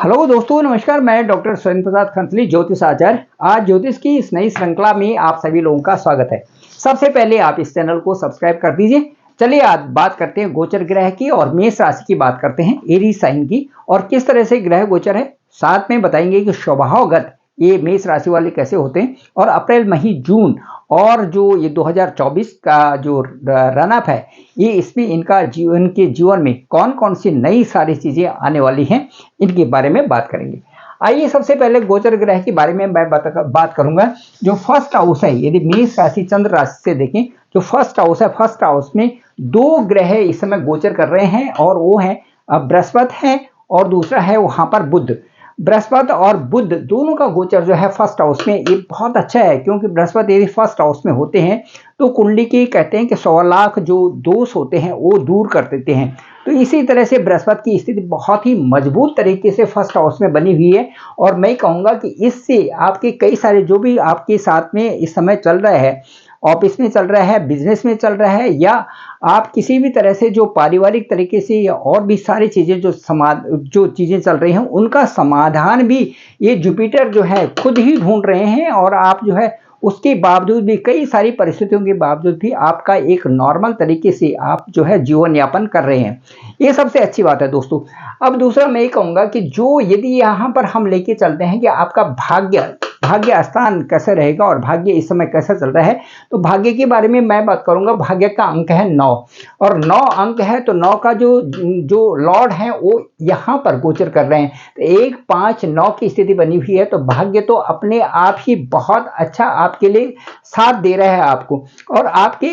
Hello दोस्तों, नमस्कार। मैं डॉक्टर स्वयं प्रसाद खंतली, ज्योतिष आचार्य। आज ज्योतिष की इस नई श्रृंखला में आप सभी लोगों का स्वागत है। सबसे पहले आप इस चैनल को सब्सक्राइब कर दीजिए। चलिए आज बात करते हैं गोचर ग्रह की और मेष राशि की बात करते हैं, एरीज साइन की, और किस तरह से ग्रह गोचर है। साथ में बताएंगे कि स्वभावगत ये मेष राशि वाले कैसे होते हैं, और अप्रैल, मई, जून और जो ये 2024 का जो रन अप है, ये इसमें इनका जीवन के जीवन में कौन कौन सी नई सारी चीजें आने वाली हैं, इनके बारे में बात करेंगे। आइए सबसे पहले गोचर ग्रह के बारे में मैं बात करूंगा। जो फर्स्ट हाउस है, यदि मेष राशि चंद्र राशि से देखें, जो फर्स्ट हाउस है, फर्स्ट हाउस में दो ग्रह इस समय गोचर कर रहे हैं, और वो है बृहस्पति है और दूसरा है वहां पर बुध। बृहस्पति और बुध दोनों का गोचर जो है फर्स्ट हाउस में, ये बहुत अच्छा है, क्योंकि बृहस्पति यदि फर्स्ट हाउस में होते हैं तो कुंडली की कहते हैं कि 100 लाख जो दोष होते हैं वो दूर कर देते हैं। तो इसी तरह से बृहस्पति की स्थिति बहुत ही मजबूत तरीके से फर्स्ट हाउस में बनी हुई है, और मैं कहूँगा कि इससे आपके कई सारे जो भी आपके साथ में इस समय चल रहा है, ऑफिस में चल रहा है, बिजनेस में चल रहा है, या आप किसी भी तरह से जो पारिवारिक तरीके से या और भी सारी चीज़ें जो चीज़ें चल रही हैं, उनका समाधान भी ये जुपिटर जो है खुद ही ढूंढ रहे हैं। और आप जो है उसके बावजूद भी, कई सारी परिस्थितियों के बावजूद भी आपका एक नॉर्मल तरीके से आप जो है जीवन यापन कर रहे हैं, ये सबसे अच्छी बात है दोस्तों। अब दूसरा मैं ये कहूँगा कि जो यदि यहाँ पर हम लेके चलते हैं कि आपका भाग्य स्थान कैसे रहेगा और भाग्य इस समय कैसा चल रहा है, तो भाग्य के बारे में मैं बात करूंगा। भाग्य का अंक है 9, और 9 अंक है, तो 9 का जो लॉर्ड है वो यहाँ पर गोचर कर रहे हैं। तो 1, 5, 9 की स्थिति बनी हुई है, तो भाग्य तो अपने आप ही बहुत अच्छा आपके लिए साथ दे रहा है आपको। और आपके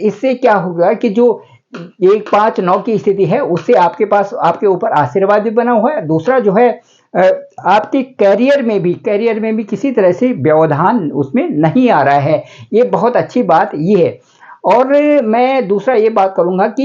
इससे क्या होगा कि जो 1, 5, 9 की स्थिति है, उससे आपके पास आपके ऊपर आशीर्वाद भी बना हुआ है। दूसरा जो है आपके करियर में भी किसी तरह से व्यवधान उसमें नहीं आ रहा है, ये बहुत अच्छी बात ये है। और मैं दूसरा ये बात करूंगा कि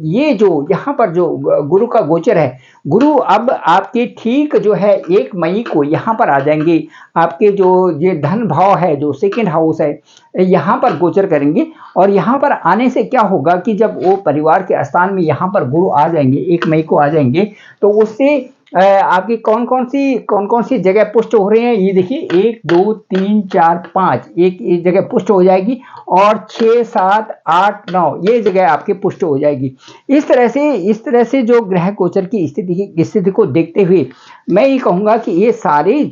ये जो यहाँ पर जो गुरु का गोचर है, गुरु अब आपके ठीक जो है 1 मई को यहाँ पर आ जाएंगे। आपके जो ये धन भाव है, जो सेकंड हाउस है, यहाँ पर गोचर करेंगे। और यहाँ पर आने से क्या होगा कि जब वो परिवार के स्थान में यहाँ पर गुरु आ जाएंगे, 1 मई को आ जाएंगे, तो उससे आपकी कौन कौन सी जगह पुष्ट हो रही है, ये देखिए 1, 2, 3, 4, 5 एक जगह पुष्ट हो जाएगी, और 6, 7, 8, 9 ये जगह आपकी पुष्ट हो जाएगी। इस तरह से जो ग्रह गोचर की स्थिति को देखते हुए मैं ये कहूँगा कि ये सारी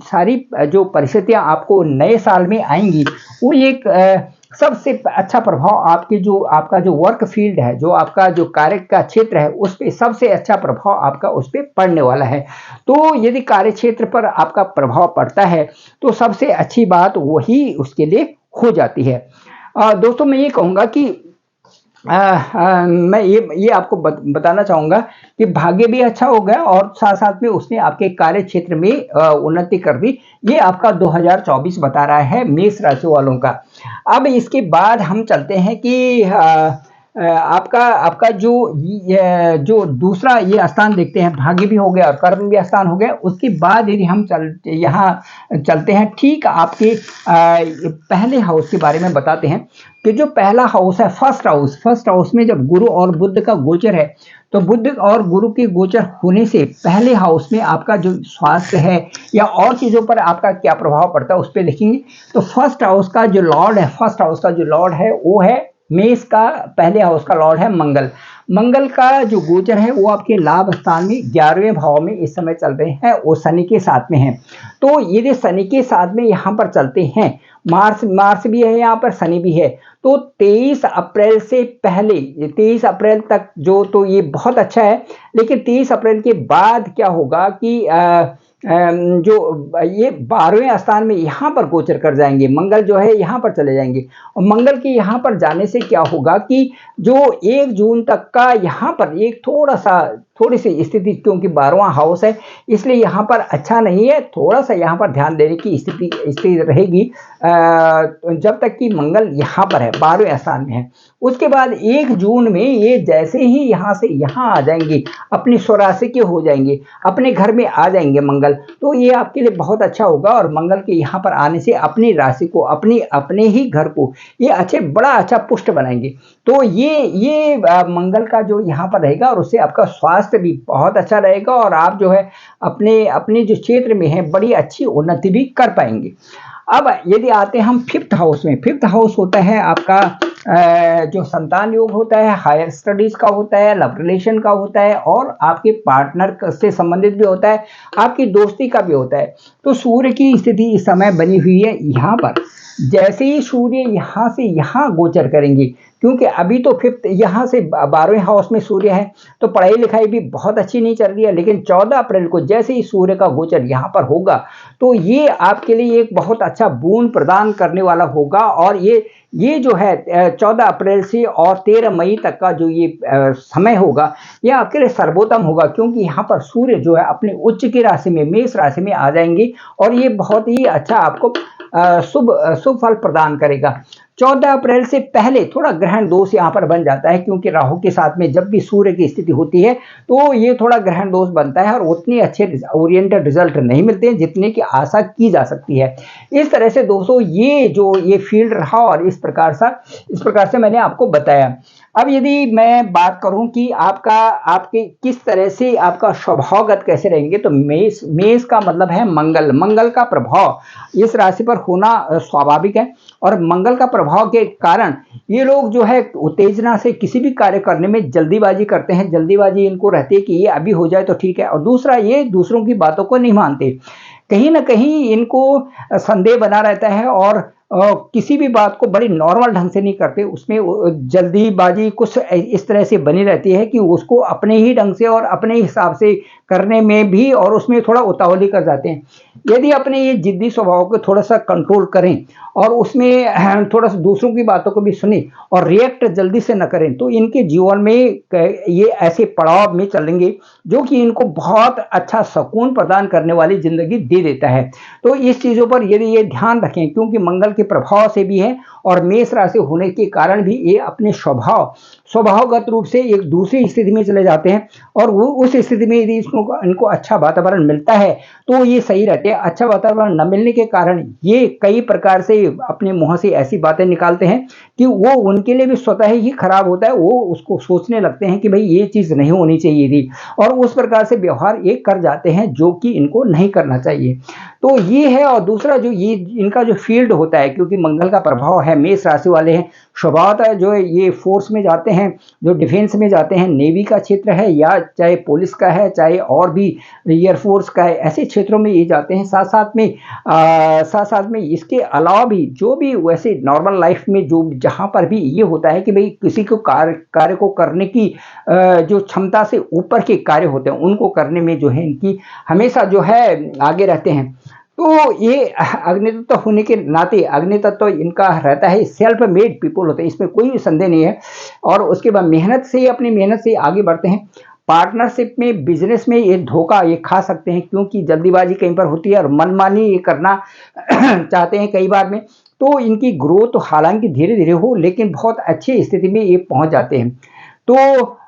जो परिस्थितियाँ आपको नए साल में आएंगी, वो एक सबसे अच्छा प्रभाव आपका जो वर्क फील्ड है, जो आपका जो कार्य का क्षेत्र है, उस पर सबसे अच्छा प्रभाव आपका उस पर पड़ने वाला है। तो यदि कार्य क्षेत्र पर आपका प्रभाव पड़ता है, तो सबसे अच्छी बात वही उसके लिए हो जाती है। दोस्तों, मैं ये कहूँगा कि मैं ये आपको बताना चाहूँगा कि भाग्य भी अच्छा हो गया, और साथ साथ में उसने आपके कार्य क्षेत्र में उन्नति कर दी। ये आपका 2024 बता रहा है मेष राशि वालों का। अब इसके बाद हम चलते हैं कि आपका जो दूसरा ये स्थान देखते हैं, भाग्य भी हो गया और कर्म भी स्थान हो गया। उसके बाद यदि हम यहाँ चलते हैं, ठीक आपके पहले हाउस के बारे में बताते हैं कि जो पहला हाउस है फर्स्ट हाउस में जब गुरु और बुध का गोचर है, तो बुध और गुरु के गोचर होने से पहले हाउस में आपका जो स्वास्थ्य है या और चीज़ों पर आपका क्या प्रभाव पड़ता है, उस पर देखेंगे। तो फर्स्ट हाउस का जो लॉर्ड है वो है मेष का पहले हाउस का लॉर्ड है मंगल का जो गोचर है वो आपके लाभ स्थान में 11वें भाव में इस समय चल रहे हैं, वो शनि के साथ में है। तो ये शनि के साथ में यहाँ पर चलते हैं, मार्स भी है यहाँ पर, शनि भी है। तो 23 अप्रैल से पहले, 23 अप्रैल तक तो ये बहुत अच्छा है। लेकिन 23 अप्रैल के बाद क्या होगा कि जो ये 12वें स्थान में यहाँ पर गोचर कर जाएंगे, मंगल जो है यहाँ पर चले जाएंगे। और मंगल के यहाँ पर जाने से क्या होगा कि जो 1 जून तक का यहाँ पर एक थोड़ी सी स्थिति, क्योंकि 12वां हाउस है इसलिए यहाँ पर अच्छा नहीं है, थोड़ा सा यहाँ पर ध्यान देने की स्थिति रहेगी जब तक कि मंगल यहाँ पर है, 12वें स्थान में है। उसके बाद 1 जून में ये जैसे ही यहाँ से यहाँ आ जाएंगे, अपनी स्वराशि के हो जाएंगे, अपने घर में आ जाएंगे मंगल, तो ये आपके लिए बहुत अच्छा होगा। और मंगल के यहाँ पर आने से अपनी राशि को, अपने ही घर को ये बड़ा अच्छा पुष्ट बनाएंगे। तो ये मंगल का जो यहाँ पर रहेगा, और उससे आपका स्वास्थ्य स्वास्थ्य भी बहुत अच्छा रहेगा और आप जो है अपने अपने जो क्षेत्र में है बड़ी अच्छी उन्नति भी कर पाएंगे। अब यदि आते हैं हम फिफ्थ हाउस में, फिफ्थ हाउस होता है आपका जो संतान योग होता है, हायर स्टडीज का होता है, लव रिलेशन का होता है और आपके पार्टनर से संबंधित भी होता है, आपकी दोस्ती का भी होता है। तो सूर्य की स्थिति इस समय बनी हुई है यहाँ पर। जैसे ही सूर्य यहाँ से यहाँ गोचर करेंगे, क्योंकि अभी तो फिफ्थ यहाँ से 12वें हाउस में सूर्य है, तो पढ़ाई लिखाई भी बहुत अच्छी नहीं चल रही है, लेकिन 14 अप्रैल को जैसे ही सूर्य का गोचर यहाँ पर होगा तो ये आपके लिए एक बहुत अच्छा बून प्रदान करने वाला होगा। और ये जो है 14 अप्रैल से और 13 मई तक का जो ये समय होगा, ये आपके लिए सर्वोत्तम होगा, क्योंकि यहाँ पर सूर्य जो है अपने उच्च की राशि में, मेष राशि में आ जाएंगे और ये बहुत ही अच्छा आपको शुभ फल प्रदान करेगा। 14 अप्रैल से पहले थोड़ा ग्रहण दोष यहाँ पर बन जाता है, क्योंकि राहु के साथ में जब भी सूर्य की स्थिति होती है तो ये थोड़ा ग्रहण दोष बनता है और उतने अच्छे ओरिएंटेड रिजल्ट नहीं मिलते हैं जितने की आशा की जा सकती है। इस तरह से दोस्तों ये फील्ड रहा और इस प्रकार से मैंने आपको बताया। अब यदि मैं बात करूं कि आपके किस तरह से आपका स्वभावगत कैसे रहेंगे, तो मेष का मतलब है मंगल का प्रभाव इस राशि पर होना स्वाभाविक है और मंगल का प्रभाव के कारण ये लोग जो है उत्तेजना से किसी भी कार्य करने में जल्दीबाजी करते हैं। जल्दीबाजी इनको रहती है कि ये अभी हो जाए तो ठीक है, और दूसरा ये दूसरों की बातों को नहीं मानते। कहीं ना कहीं इनको संदेह बना रहता है और किसी भी बात को बड़ी नॉर्मल ढंग से नहीं करते, उसमें जल्दीबाजी कुछ इस तरह से बनी रहती है कि उसको अपने ही ढंग से और अपने हिसाब से करने में भी और उसमें थोड़ा उतावली कर जाते हैं। यदि अपने ये जिद्दी स्वभाव को थोड़ा सा कंट्रोल करें और उसमें थोड़ा सा दूसरों की बातों को भी सुने और रिएक्ट जल्दी से न करें, तो इनके जीवन में ये ऐसे पड़ाव में चलेंगे जो कि इनको बहुत अच्छा सुकून प्रदान करने वाली जिंदगी दे देता है। तो इस चीज़ों पर यदि ये ध्यान रखें, क्योंकि मंगल के प्रभाव से भी है और मेष राशि होने के कारण भी ये अपने स्वभावगत रूप से एक दूसरी स्थिति में चले जाते हैं और वो उस स्थिति में यदि इनको अच्छा वातावरण मिलता है तो ये सही रहते हैं। अच्छा वातावरण न मिलने के कारण ये कई प्रकार से अपने मुंह से ऐसी बातें निकालते हैं कि वो उनके लिए भी स्वतः ही खराब होता है। वो उसको सोचने लगते हैं कि भाई ये चीज़ नहीं होनी चाहिए थी और उस प्रकार से व्यवहार ये कर जाते हैं जो कि इनको नहीं करना चाहिए। तो ये है। और दूसरा जो ये इनका जो फील्ड होता है, क्योंकि मंगल का प्रभाव है, मेष राशि वाले हैं, स्वभावतः जो है ये फोर्स में जाते हैं, जो डिफेंस में जाते हैं, नेवी का क्षेत्र है या चाहे पुलिस का है, चाहे और भी एयरफोर्स का है, ऐसे क्षेत्रों में ये जाते हैं। साथ साथ में इसके अलावा भी जो भी वैसे नॉर्मल लाइफ में जो जहाँ पर भी ये होता है कि भाई किसी को कार्य को करने की जो क्षमता से ऊपर के कार्य होते हैं उनको करने में जो है इनकी हमेशा जो है आगे रहते हैं। तो ये अग्नि तत्व होने के नाते अग्नि तत्व इनका रहता है, सेल्फ मेड पीपल होते हैं, इसमें कोई भी संदेह नहीं है। और उसके बाद अपनी मेहनत से आगे बढ़ते हैं। पार्टनरशिप में, बिजनेस में ये धोखा ये खा सकते हैं, क्योंकि जल्दीबाजी कहीं पर होती है और मनमानी ये करना चाहते हैं कई बार में। तो इनकी ग्रोथ हालांकि धीरे धीरे हो, लेकिन बहुत अच्छी स्थिति में ये पहुंच जाते हैं। तो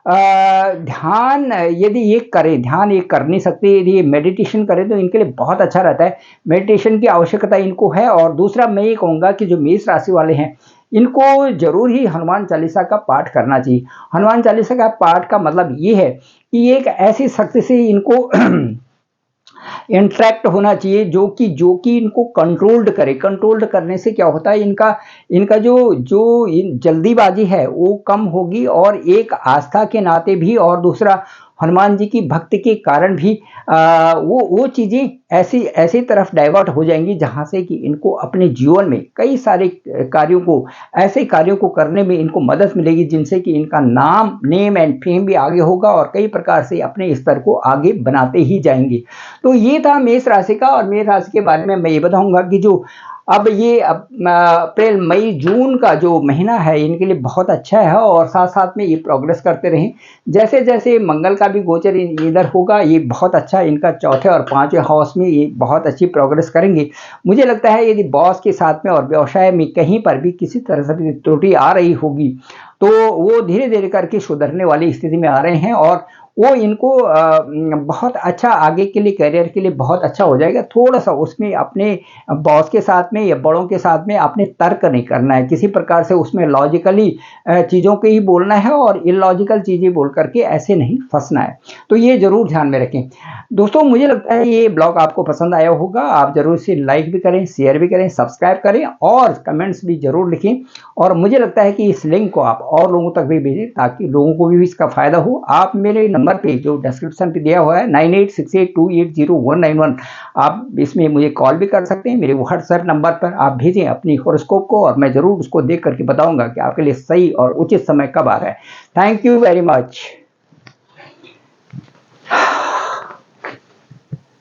ध्यान यदि ये करें, ध्यान ये कर नहीं सकते, यदि ये मेडिटेशन करें तो इनके लिए बहुत अच्छा रहता है। मेडिटेशन की आवश्यकता इनको है। और दूसरा मैं ये कहूँगा कि जो मेष राशि वाले हैं इनको जरूर ही हनुमान चालीसा का पाठ करना चाहिए। हनुमान चालीसा का पाठ का मतलब ये है कि एक ऐसी शक्ति से इनको इंट्रैक्ट होना चाहिए जो कि इनको कंट्रोल्ड करने से क्या होता है, इनका जो जल्दीबाजी है वो कम होगी और एक आस्था के नाते भी, और दूसरा हनुमान जी की भक्ति के कारण भी वो चीज़ें ऐसी तरफ डाइवर्ट हो जाएंगी जहां से कि इनको अपने जीवन में कई सारे ऐसे कार्यों को करने में इनको मदद मिलेगी, जिनसे कि इनका नेम एंड फेम भी आगे होगा और कई प्रकार से अपने स्तर को आगे बनाते ही जाएंगे। तो ये था मेष राशि का। और मेष राशि के बारे में मैं ये बताऊंगा कि जो अब ये अप्रैल मई जून का जो महीना है इनके लिए बहुत अच्छा है और साथ साथ में ये प्रोग्रेस करते रहें। जैसे जैसे मंगल का भी गोचर इधर होगा, ये बहुत अच्छा इनका चौथे और पांचवें हाउस में ये बहुत अच्छी प्रोग्रेस करेंगे। मुझे लगता है यदि बॉस के साथ में और व्यवसाय में कहीं पर भी किसी तरह से भी त्रुटि आ रही होगी तो वो धीरे धीरे करके सुधरने वाली स्थिति में आ रहे हैं और वो इनको बहुत अच्छा आगे के लिए, करियर के लिए बहुत अच्छा हो जाएगा। थोड़ा-सा उसमें अपने बॉस के साथ में या बड़ों के साथ में आपने तर्क नहीं करना है, किसी प्रकार से उसमें लॉजिकली चीज़ों को ही बोलना है और इलॉजिकल चीज़ें बोल कर के ऐसे नहीं फँसना है। तो ये ज़रूर ध्यान में रखें। दोस्तों, मुझे लगता है ये ब्लॉग आपको पसंद आया होगा। आप ज़रूर इसे लाइक भी करें, शेयर भी करें, सब्सक्राइब करें और कमेंट्स भी ज़रूर लिखें। और मुझे लगता है कि इस लिंक को आप और लोगों तक भी भेजें ताकि लोगों को भी इसका फ़ायदा हो। आप मेरे नंबर पे जो डिस्क्रिप्शन पे दिया हुआ है 9868280191, आप इसमें मुझे कॉल भी कर सकते हैं। मेरे व्हाट्सएप नंबर पर आप भेजें अपनी हॉरोस्कोप को और मैं ज़रूर उसको देख करके बताऊँगा कि आपके लिए सही और उचित समय कब आ रहा है। Thank you very much.